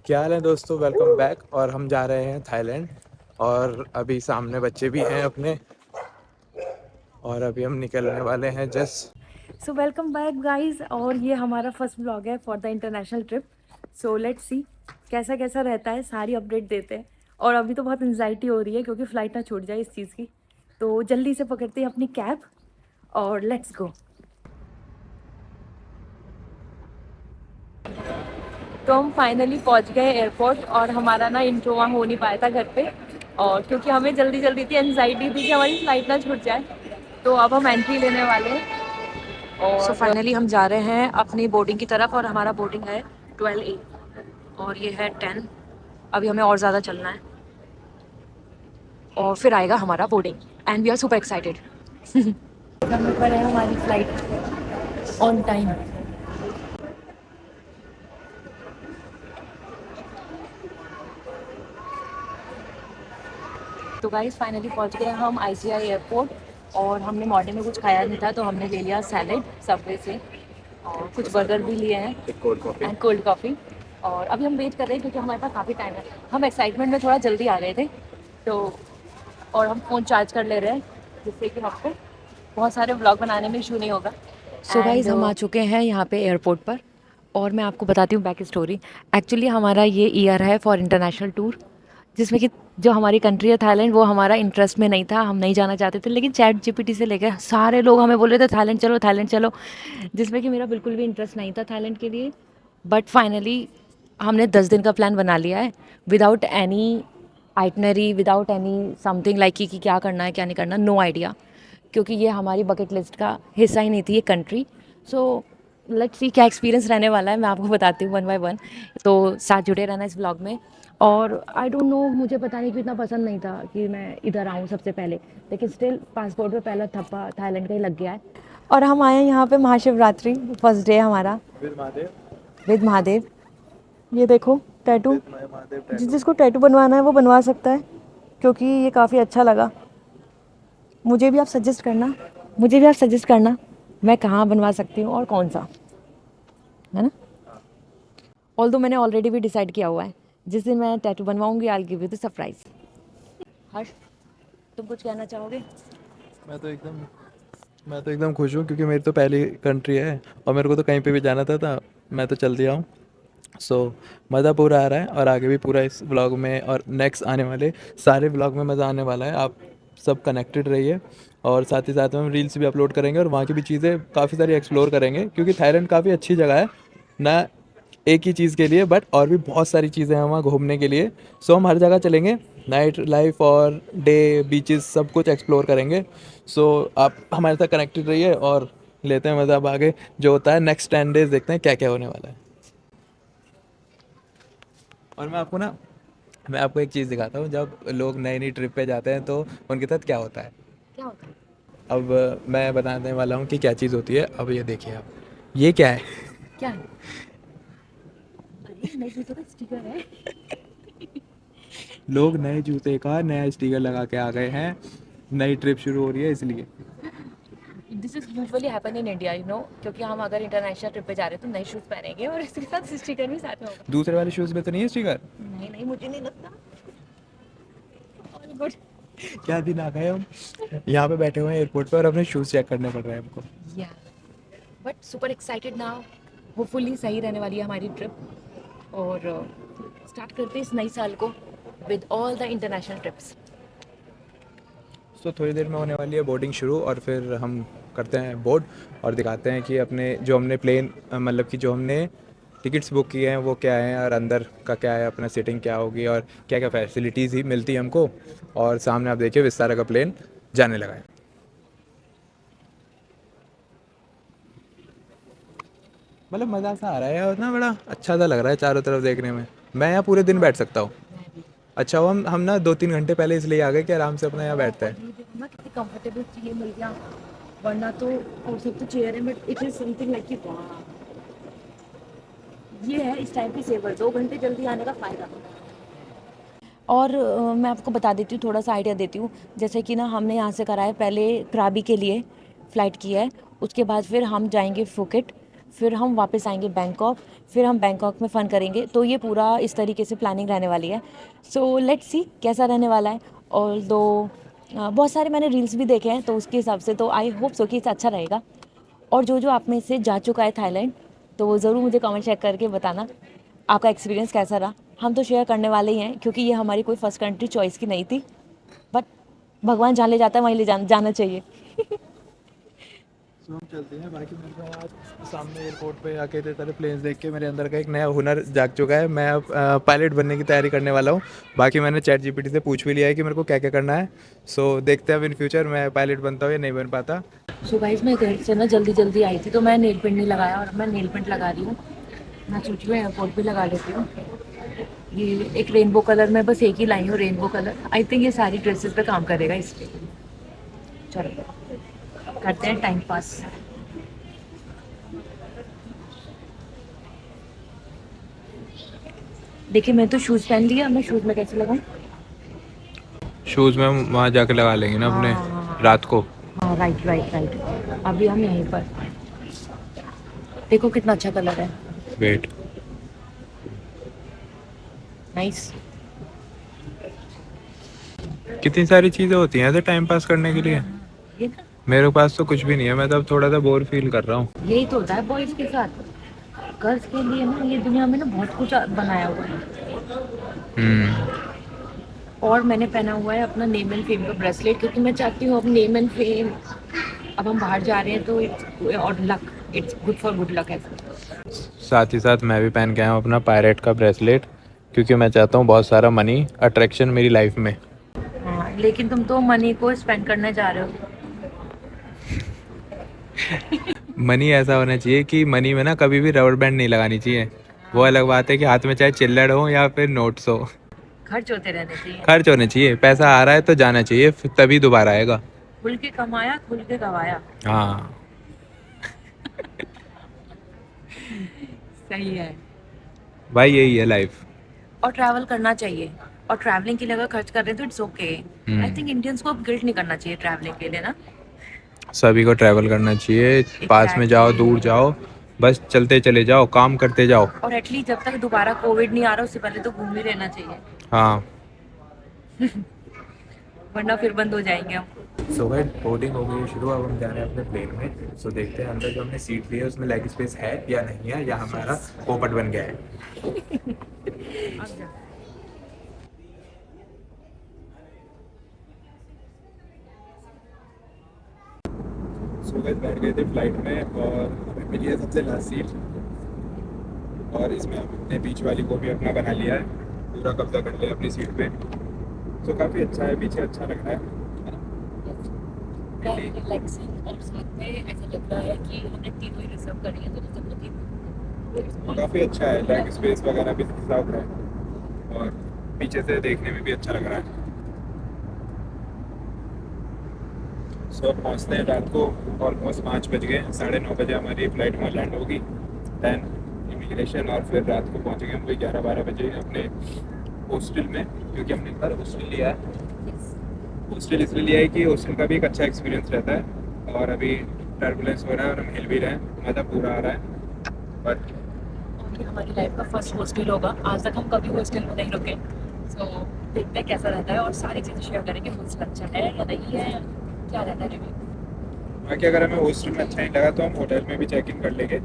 क्या हाल है दोस्तों, वेलकम बैक। और हम जा रहे हैं थाईलैंड। और अभी सामने बच्चे भी हैं अपने, और अभी हम निकलने वाले हैं just. So welcome back guys. और ये हमारा फर्स्ट व्लॉग है for the international trip. So let's सी कैसा कैसा रहता है, सारी अपडेट देते हैं। और अभी तो बहुत एंजाइटी हो रही है क्योंकि फ़्लाइट ना छूट जाए इस चीज़ की। तो जल्दी से पकड़ते हैं अपनी कैब और लेट्स गो। तो हम फाइनली पहुंच गए एयरपोर्ट, और हमारा ना इंट्रो वहाँ हो नहीं पाया था घर पे। और क्योंकि हमें जल्दी जल्दी थी, एंजाइटी थी कि हमारी फ़्लाइट ना छूट जाए। तो अब हम एंट्री लेने वाले हैं। और फाइनली हम जा रहे हैं अपनी बोर्डिंग की तरफ, और हमारा बोर्डिंग है 12A और ये है 10। अभी हमें और ज़्यादा चलना है और फिर आएगा हमारा boarding and we are super excited. समय पर है हमारी फ्लाइट ऑन टाइम। तो गाइस फाइनली पहुंच गए हम ICI एयरपोर्ट। और हमने मॉर्निंग में कुछ खाया नहीं था तो हमने ले लिया सैलेड सबवे से, और कुछ बर्गर भी लिए हैं एक cold coffee. And cold coffee. और अभी हम वेट कर रहे हैं क्योंकि हमारे पास काफ़ी टाइम है। हम एक्साइटमेंट में थोड़ा जल्दी आ गए थे, तो और हम फ़ोन चार्ज कर ले रहे हैं जिससे कि हमको बहुत सारे व्लॉग बनाने में इशू नहीं होगा। सो गाइस हम आ चुके हैं यहाँ पे एयरपोर्ट पर, और मैं आपको बताती हूँ बैक स्टोरी। एक्चुअली हमारा ये ईयर है फॉर इंटरनेशनल टूर, जिसमें कि जो हमारी कंट्री है थाईलैंड, वो हमारा इंटरेस्ट में नहीं था, हम नहीं जाना चाहते थे। लेकिन चैट जीपीटी से लेकर सारे लोग हमें बोल रहे थे थाईलैंड चलो थाईलैंड चलो, जिसमें कि मेरा बिल्कुल भी इंटरेस्ट नहीं था थाईलैंड के लिए। बट फाइनली हमने 10 दिन का प्लान बना लिया है, without any itinerary, without any something like कि क्या करना है क्या नहीं करना, नो आइडिया। क्योंकि ये हमारी बकेट लिस्ट का हिस्सा ही नहीं थी ये कंट्री। सो लेट्स सी क्या एक्सपीरियंस रहने वाला है, मैं आपको बताती हूँ वन बाय वन। तो साथ जुड़े रहना इस व्लॉग में। और आई डोंट नो, मुझे पता नहीं क्यों इतना पसंद नहीं था कि मैं इधर आऊँ सबसे पहले, लेकिन स्टिल पासपोर्ट पे पहला थप्पा थाईलैंड का ही लग गया है। और हम आए हैं यहाँ पे महाशिवरात्रि, फर्स्ट डे हमारा विद महादेव। विद महादेव। ये देखो टैटू, विद महादेव टैटू। जिसको टैटू बनवाना है वो बनवा सकता है, क्योंकि ये काफ़ी अच्छा लगा। मुझे भी आप सजेस्ट करना मैं कहाँ बनवा सकती हूँ और कौन सा, है ना। ऑल दो मैंने ऑलरेडी भी डिसाइड किया हुआ है, जिस दिन मैं टैटू बनवाऊंगी I will give you the surprise. Harsh, तुम कुछ कहना चाहोगे? मैं तो एकदम मैं तो एकदम खुश हूँ क्योंकि मेरी तो पहली कंट्री है और मेरे को तो कहीं पे भी जाना था मैं तो चल दिया हूँ। सो मज़ा पूरा आ रहा है और आगे भी पूरा इस व्लॉग में और नेक्स्ट आने वाले सारे व्लॉग में मज़ा आने वाला है। आप सब कनेक्टेड रहिए और साथ ही साथ में हम रील्स भी अपलोड करेंगे और वहाँ की भी चीज़ें काफ़ी सारी एक्सप्लोर करेंगे क्योंकि थाईलैंड काफ़ी अच्छी जगह है ना, एक ही चीज़ के लिए बट और भी बहुत सारी चीज़ें हैं वहाँ घूमने के लिए। सो हम हर जगह चलेंगे, नाइट लाइफ और डे बीचेस सब कुछ एक्सप्लोर करेंगे। सो आप हमारे साथ कनेक्टेड रहिए और लेते हैं मज़ा। अब आगे जो होता है नेक्स्ट 10 डेज़ देखते हैं क्या क्या होने वाला है। और मैं आपको एक चीज़ दिखाता हूँ, जब लोग नई नई ट्रिप पे जाते हैं तो उनके साथ क्या होता है। क्या होता है? अब मैं बताने वाला हूँ कि क्या चीज़ होती है। अब ये देखिए आप, ये क्या है। क्या है? अरे नहीं, तो स्टिकर है। लोग नए जूते का नया स्टिकर लगा के आ गए हैं, नई ट्रिप शुरू हो रही है इसलिए। This is usually happen in India, you know, क्योंकि हम अगर इंटरनेशनल ट्रिप पे जा रहे हैं तो नए शूज़ पहनेंगे और इसके साथ स्टिकर भी साथ में होगा। दूसरे वाले शूज़ में तो नहीं है स्टिकर। नहीं नहीं, मुझे नहीं लगता। और गुड। क्या दिन आ गए हम यहाँ पे बैठे हुए हैं एयरपोर्ट पे और अपने शूज़ चेक करने पड़ रहे हैं हमको। या but super excited now. Hopefully सही रहने वाली है हमारी ट्रिप। और स्टार्ट करते हैं इस नई साल को with all the international trips. So थोड़ी देर में होने वाली है बोर्डिंग शुरू और फिर हम करते हैं बोर्ड और दिखाते हैं कि अपने जो हमने प्लेन मतलब कि जो हमने टिकट्स बुक किए हैं वो क्या हैं और अंदर का क्या है, अपना सीटिंग क्या होगी और क्या क्या फैसिलिटीज़ ही मिलती है हमको। और सामने आप देखिए विस्तारा का प्लेन जाने लगा है। मतलब मज़ा सा आ रहा है और ना बड़ा अच्छा सा लग रहा है चारों तरफ देखने में। मैं यहाँ पूरे दिन बैठ सकता हूँ। मैं भी। अच्छा वो हम ना 2-3 घंटे पहले इसलिए आ गए कि आराम से अपना यहाँ बैठते और हैं। ये देखो ना कितनी कंफर्टेबल चेयर मिल गया, वरना तो और सब तो चेयर है but it is something like कि वाह, ये है इस टाइप की सेवर, 2 घंटे जल्दी आने का फ़ायदा। और मैं आपको बता देती हूँ, थोड़ा सा आइडिया देती हूँ। जैसे कि ना हमने यहाँ से करा है पहले, krabi के लिए फ़्लाइट की है, उसके बाद फिर हम जाएंगे फुकेट। फिर हम वापस आएंगे बैंकॉक, फिर हम बैंकॉक में फ़न करेंगे। तो ये पूरा इस तरीके से प्लानिंग रहने वाली है। सो लेट्स सी कैसा रहने वाला है। और दो बहुत सारे मैंने रील्स भी देखे हैं, तो उसके हिसाब से तो आई होप सो कि इसे अच्छा रहेगा। और जो जो आप में से जा चुका है थाईलैंड, तो वो ज़रूर मुझे कमेंट चेक करके बताना आपका एक्सपीरियंस कैसा रहा। हम तो शेयर करने वाले ही हैं, क्योंकि ये हमारी कोई फर्स्ट कंट्री चॉइस की नहीं थी, बट भगवान जहाँ ले जाता है वहीं ले जाना चाहिए। सो हम चलते हैं। बाकी मेरे को आज सामने एयरपोर्ट पे आके इतने सारे प्लेन्स देख के मेरे अंदर का एक नया हुनर जाग चुका है। मैं अब पायलट बनने की तैयारी करने वाला हूँ। बाकी मैंने चैट जीपीटी से पूछ भी लिया है कि मेरे को क्या क्या करना है। सो देखते हैं अब इन फ्यूचर मैं पायलट बनता हूँ या नहीं बन पाता। सो गाइस, मैं घर से ना जल्दी जल्दी आई थी, तो मैं नेल पेंट नहीं लगाया, और मैं नेल पेंट लगा रही हूँ। मैं सोच रही हूँ एयरपोर्ट भी लगा लेती हूँ। ये एक रेनबो कलर में बस एक ही लाई हूँ, रेनबो कलर। आई थिंक ये सारी ड्रेसेस पे काम करेगा, इसलिए चलो करते हैं टाइम पास। देखिए, मैं तो शूज़ पहन लिया, मैं शूज़ में कैसे लगाऊँ? शूज़ में वहाँ जाके लगा लेंगे ना अपने हाँ रात को। हाँ, राइट राइट राइट। अभी हम यहीं पर, देखो कितना अच्छा कलर है। Wait, nice. कितनी सारी चीज़ें होती हैं ऐसे टाइम पास करने के लिए। ये ना, मेरे पास तो कुछ भी नहीं है। मैं तो अब थोड़ा सा बोर फील कर रहा हूँ। यही तो होता है बॉयज़ के साथ। गर्ल्स के लिए ना ये दुनिया में ना बहुत कुछ बनाया हुआ है। और मैंने पहना हुआ है अपना नेम एंड फेम का ब्रेसलेट, क्योंकि मैं चाहती हूँ अब नेम एंड फेम, अब हम बाहर जा रहे हैं तो इट्स और luck, it's good for good luck ऐसा। साथ ही साथ मैं भी पहन के आया हूँ अपना पायरेट का ब्रेसलेट, क्योंकि मैं चाहता हूँ बहुत सारा मनी अट्रैक्शन मेरी लाइफ में। हाँ, लेकिन तुम तो मनी को स्पेंड करने जा रहे हो। मनी ऐसा होना चाहिए कि मनी में ना कभी भी रबर बैंड नहीं लगानी चाहिए। वो अलग बात है कि हाथ में चाहे चिल्लड़ हो या फिर नोट्स हो, खर्च होते रहने चाहिए। खर्च होने चाहिए। पैसा आ रहा है तो जाना चाहिए, फिर तभी दोबारा आएगा। खुल के कमाया, खुल के गवाया। हाँ, सही है। भाई यही है लाइफ। और ट्रैवल करना चाहिए, और ट्रैवलिंग के लिए अगर खर्च कर रहे हैं तो it's okay. I think Indians को अब गिल्ट नहीं करना चाहिए ट्रैवलिंग के लिए ना। सभी को ट्रैवल करना चाहिए। पास में जाओ, दूर एग्जैक्टली। जाओ, बस चलते चले जाओ, काम करते जाओ। और एटलीस्ट जब तक दोबारा कोविड नहीं आ रहा उससे पहले तो घूम ही रहना चाहिए, हाँ। वरना फिर बंद हो जाएंगे हम। सो भाई बोर्डिंग हो गई है शुरू। अब हम जा रहे हैं अपने प्लेन में। सो देखते हैं अंदर जो हमने सीट ली है उसमें लेग स्पेस है या नहीं है, या हमारा पोपट बन गया है। सो गाइस बैठ गए थे फ्लाइट में और हमें मिली है सबसे लास्ट सीट। और इसमें हम अपने बीच वाली को भी अपना बना लिया है, पूरा कब्जा कर लिया अपनी सीट पे। सो काफ़ी अच्छा है, पीछे अच्छा लग रहा है ना? रिलैक्सिंग, और साथ में ऐसा लग रहा है कि हमने तीनों ही रिजर्व करी है, तो रिजर्व तो तीनों। काफ़ी अच्छा है, लेग स्पेस वगैरह भी साफ है और पीछे से देखने में भी अच्छा लग रहा है। सो अब पहुँचते हैं रात को। ऑलमोस्ट 5 बज गए, 9:30 बजे हमारी फ़्लाइट वहाँ लैंड होगी। दैन इमिग्रेशन, और फिर रात को पहुँचेंगे हम कोई 11-12 बजे अपने हॉस्टल में, क्योंकि हमने इस बार हॉस्टल लिया है। हॉस्टल इसलिए लिया है कि हॉस्टल का भी एक अच्छा एक्सपीरियंस रहता है। और अभी टर्बुलेंस हो रहा है और हम हिल भी रहे हैं, मज़ा पूरा आ रहा है। बट ये हमारी लाइफ का फर्स्ट हॉस्टल होगा, आज तक हम कभी हॉस्टल में नहीं रुके। सो देखते हैं कैसा रहता है, और सारी चीज़ें शेयर करेंगे। हॉस्टल अच्छा है या नहीं है, क्या रहता है रिव्यू। बाकी अगर हमें हॉस्टल में अच्छा नहीं लगा तो हम होटल में भी चेक इन कर लेंगे।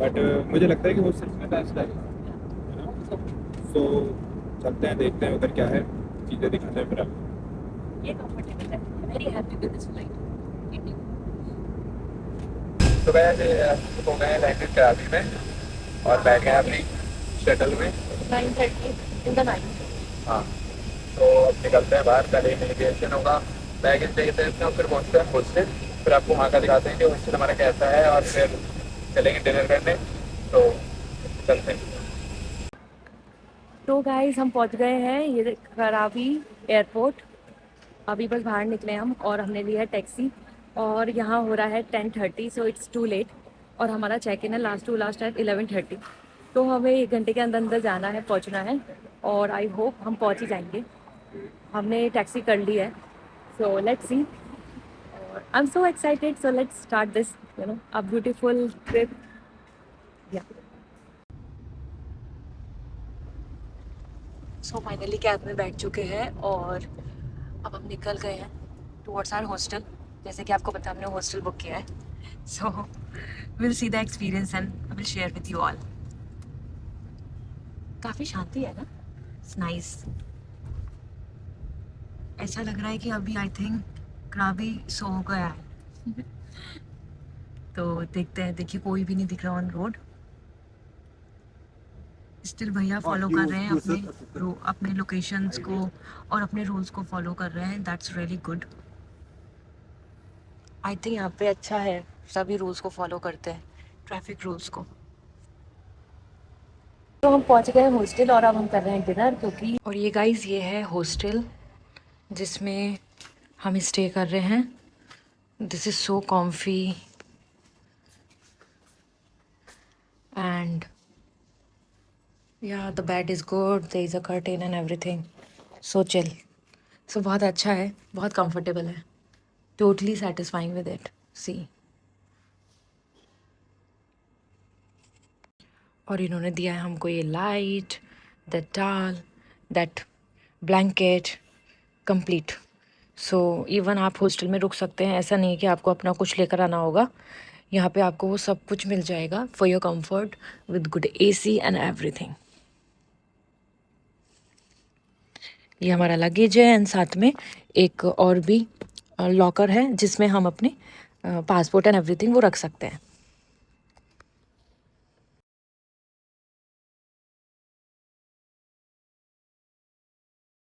बट मुझे लगता है कि हॉस्टल में बेस्ट है ना। सो चलते हैं, देखते हैं उधर क्या है, चीज़ें दिखाते हैं फिर आपको। ये कंफर्टेबल है, very happy with this flight. तो वैसे हो गए लैंडेड कराची में और बैठ गए अपनी शटल में। 9:30 इन द नाइट। हाँ, तो अब निकलते हैं बाहर। पहले इमिग्रेशन होगा, बैगेज देखते हैं, फिर पहुँचते हैं हॉस्टल। फिर आपको वहाँ का दिखाते हैं कि हॉस्टल हमारा कैसा है, और फिर चलेंगे डिनर करने। तो चलते हैं। तो गाइस, हम पहुंच गए हैं ये करावी एयरपोर्ट। अभी बस बाहर निकले हम, और हमने लिया है टैक्सी, और यहाँ हो रहा है 10:30, सो इट्स टू लेट। और हमारा चेक इन है लास्ट टू लास्ट है 11:30। तो हमें 1 घंटे के अंदर अंदर जाना है, पहुँचना है, और आई होप हम पहुँच ही जाएंगे। हमने टैक्सी कर ली है, सो लेट्स सी। और I am so excited, so let's start this a beautiful trip. So finally cab में बैठ चुके हैं और अब हम निकल गए हैं टुवर्ड्स आवर हॉस्टल। जैसे कि आपको पता है, हमने हॉस्टल बुक किया है। So will see the experience and I will share with you all. काफ़ी शांति है ना, इट्स नाइस। ऐसा लग रहा है कि अभी आई थिंक क्राबी सो गया है। तो देखते हैं, देखिए कोई भी नहीं दिख रहा ऑन रोड। स्टिल भैया फॉलो कर रहे हैं अपने लोकेशंस को और अपने रूल्स को फॉलो कर रहे हैं। That's really good. I think यहाँ पे अच्छा है, सभी रूल्स को फॉलो करते हैं, ट्रैफिक रूल्स को। तो हम पहुँच गए हॉस्टल और अब हम कर रहे हैं डिनर, क्योंकि और ये गाइस ये है हॉस्टल जिसमें हम स्टे कर रहे हैं। This is so comfy and yeah the bed is good, there is a curtain and everything, so chill. So बहुत अच्छा है, बहुत कंफर्टेबल है, totally satisfying with it. See, और इन्होंने दिया है हमको ये light, that towel, that blanket, complete. So even आप हॉस्टल में रुक सकते हैं, ऐसा नहीं है कि आपको अपना कुछ लेकर आना होगा। यहाँ पे आपको वो सब कुछ मिल जाएगा for your comfort with good AC and everything. ये हमारा लगेज है एंड साथ में एक और भी लॉकर है जिसमें हम अपने पासपोर्ट एंड एवरीथिंग वो रख सकते हैं।